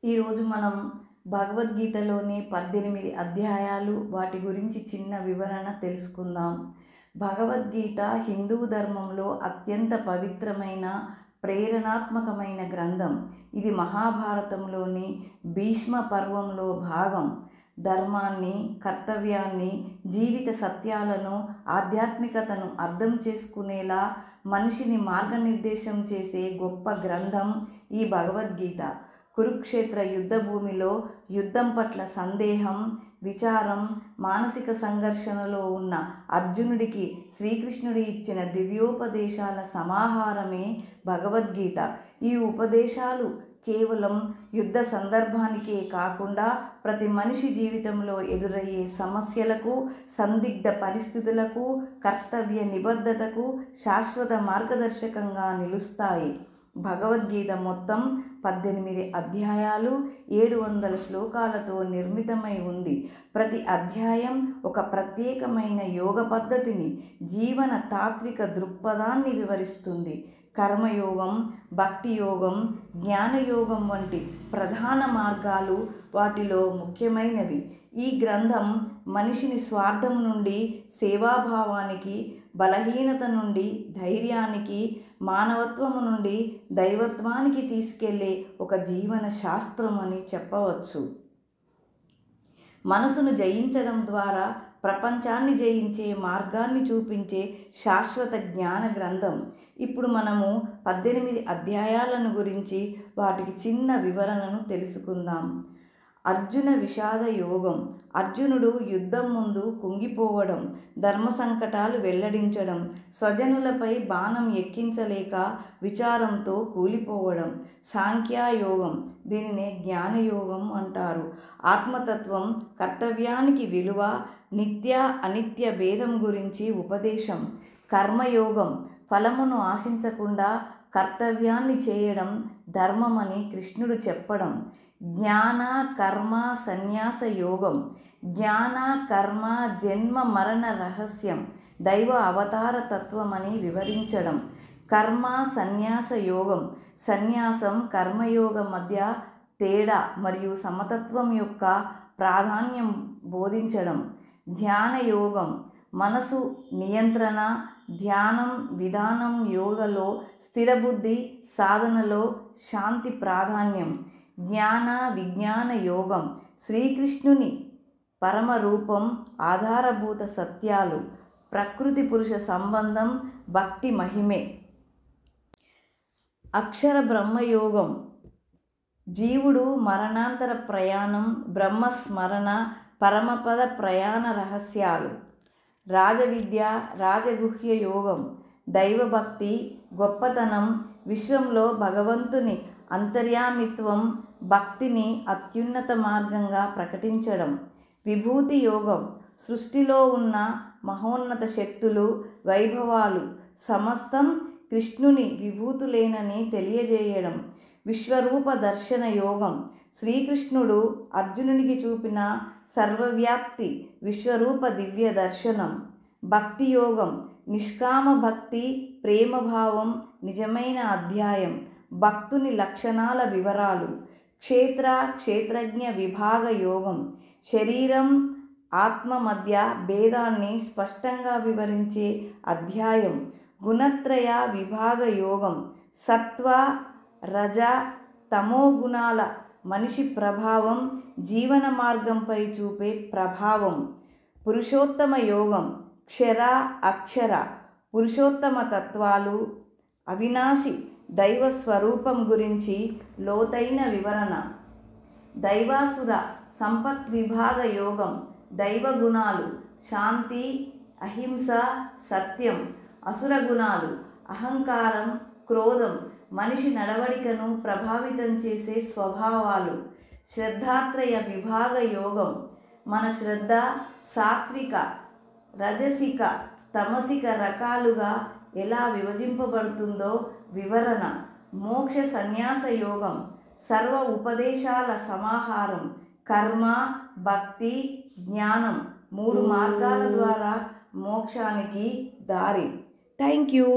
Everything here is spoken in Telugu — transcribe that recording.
ఈరోజు మనం భగవద్గీతలోని 18 అధ్యాయాలు వాటి గురించి చిన్న వివరణ తెలుసుకుందాం. భగవద్గీత హిందూ ధర్మంలో అత్యంత పవిత్రమైన ప్రేరణాత్మకమైన గ్రంథం. ఇది మహాభారతంలోని భీష్మ పర్వంలో భాగం. ధర్మాన్ని, కర్తవ్యాన్ని, జీవిత సత్యాలను, ఆధ్యాత్మికతను అర్థం చేసుకునేలా మనిషిని మార్గనిర్దేశం చేసే గొప్ప గ్రంథం ఈ భగవద్గీత. కురుక్షేత్ర యుద్ధభూమిలో యుద్ధం పట్ల సందేహం, విచారం, మానసిక సంఘర్షణలో ఉన్న అర్జునుడికి శ్రీకృష్ణుడు ఇచ్చిన దివ్యోపదేశాల సమాహారమే భగవద్గీత. ఈ ఉపదేశాలు కేవలం యుద్ధ సందర్భానికే కాకుండా ప్రతి మనిషి జీవితంలో ఎదురయ్యే సమస్యలకు, సందిగ్ధ పరిస్థితులకు, కర్తవ్య నిబద్ధతకు శాశ్వత మార్గదర్శకంగా నిలుస్తాయి. భగవద్గీత మొత్తం 18 అధ్యాయాలు, 700 శ్లోకాలతో నిర్మితమై ఉంది. ప్రతి అధ్యాయం ఒక ప్రత్యేకమైన యోగ పద్ధతిని, జీవన తాత్విక దృక్పథాన్ని వివరిస్తుంది. కర్మయోగం, భక్తి యోగం, జ్ఞానయోగం వంటి ప్రధాన మార్గాలు వాటిలో ముఖ్యమైనవి. ఈ గ్రంథం మనిషిని స్వార్థం నుండి సేవాభావానికి, బలహీనత నుండి ధైర్యానికి, మానవత్వము నుండి దైవత్వానికి తీసుకెళ్లే ఒక జీవన శాస్త్రం అని చెప్పవచ్చు. మనసును జయించడం ద్వారా ప్రపంచాన్ని జయించే మార్గాన్ని చూపించే శాశ్వత జ్ఞాన గ్రంథం. ఇప్పుడు మనము 18 అధ్యాయాలను గురించి వాటికి చిన్న వివరణను తెలుసుకుందాం. అర్జున విషాద యోగం. అర్జునుడు యుద్ధం ముందు కుంగిపోవడం, ధర్మ సంకటాలు వెల్లడించడం, స్వజనులపై బాణం ఎక్కించలేక విచారంతో కూలిపోవడం. సాంఖ్యయోగం, దీనినే జ్ఞానయోగం అంటారు. ఆత్మతత్వం, కర్తవ్యానికి విలువ, నిత్య అనిత్య భేదం గురించి ఉపదేశం. కర్మయోగం, ఫలమును ఆశించకుండా కర్తవ్యాన్ని చేయడం ధర్మమని కృష్ణుడు చెప్పడం. జ్ఞాన కర్మ సన్యాస యోగం. జ్ఞాన కర్మ జన్మ మరణ రహస్యం, దైవ అవతార తత్వమని వివరించడం. కర్మ సన్యాస యోగం, సన్యాసం కర్మయోగం మధ్య తేడా మరియు సమతత్వం యొక్క ప్రాధాన్యం బోధించడం. ధ్యాన యోగం, మనసు నియంత్రణ, ధ్యానం విధానం, యోగలో స్థిరబుద్ధి, సాధనలో శాంతి ప్రాధాన్యం. జ్ఞాన విజ్ఞాన యోగం, శ్రీకృష్ణుని పరమరూపం, ఆధారభూత సత్యాలు, ప్రకృతి పురుష సంబంధం, భక్తి మహిమే. అక్షర బ్రహ్మయోగం, జీవుడు మరణాంతర ప్రయాణం, బ్రహ్మస్మరణ, పరమపద ప్రయాణ రహస్యాలు. రాజవిద్య రాజగుహ్య యోగం, దైవభక్తి, గొప్పతనం, విశ్వంలో భగవంతుని అంతర్యామిత్వం, భక్తిని అత్యున్నత మార్గంగా ప్రకటించడం. విభూతి యోగం, సృష్టిలో ఉన్న మహోన్నత శక్తులు, వైభవాలు సమస్తం కృష్ణుని విభూతులేనని తెలియజేయడం. విశ్వరూప దర్శన యోగం, శ్రీకృష్ణుడు అర్జునునికి చూపిన సర్వవ్యాప్తి విశ్వరూప దివ్య దర్శనం. భక్తి యోగం, నిష్కామ భక్తి, ప్రేమభావం, నిజమైన అధ్యాయం, భక్తుని లక్షణాల వివరాలు. క్షేత్రజ్ఞ విభాగ యోగం, శరీరం ఆత్మ మధ్య భేదాన్ని స్పష్టంగా వివరించే అధ్యాయం. గుణత్రయ విభాగ యోగం, సత్వ రజ తమో గుణాల మనిషి ప్రభావం, జీవన మార్గంపై చూపే ప్రభావం. పురుషోత్తమ యోగం, క్షర అక్షర పురుషోత్తమ తత్వాలు, అవినాశి దైవ స్వరూపం గురించి లోతైన వివరణ. దైవాసుర సంపత్ విభాగ యోగం, దైవ గుణాలు, శాంతి, అహింస, సత్యం. అసుర గుణాలు, అహంకారం, క్రోధం, మనిషి నడవడికను ప్రభావితం చేసే స్వభావాలు. శ్రద్ధాత్రయ విభాగ యోగం, మన శ్రద్ధ సాత్విక, రజసిక, తమసిక రకాలుగా ఎలా విభజింపబడుతుందో వివరణ. మోక్ష సన్యాస యోగం, సర్వ ఉపదేశాల సమాహారం. కర్మ, భక్తి, జ్ఞానం, 3 మార్గాల ద్వారా మోక్షానికి దారి. Thank you.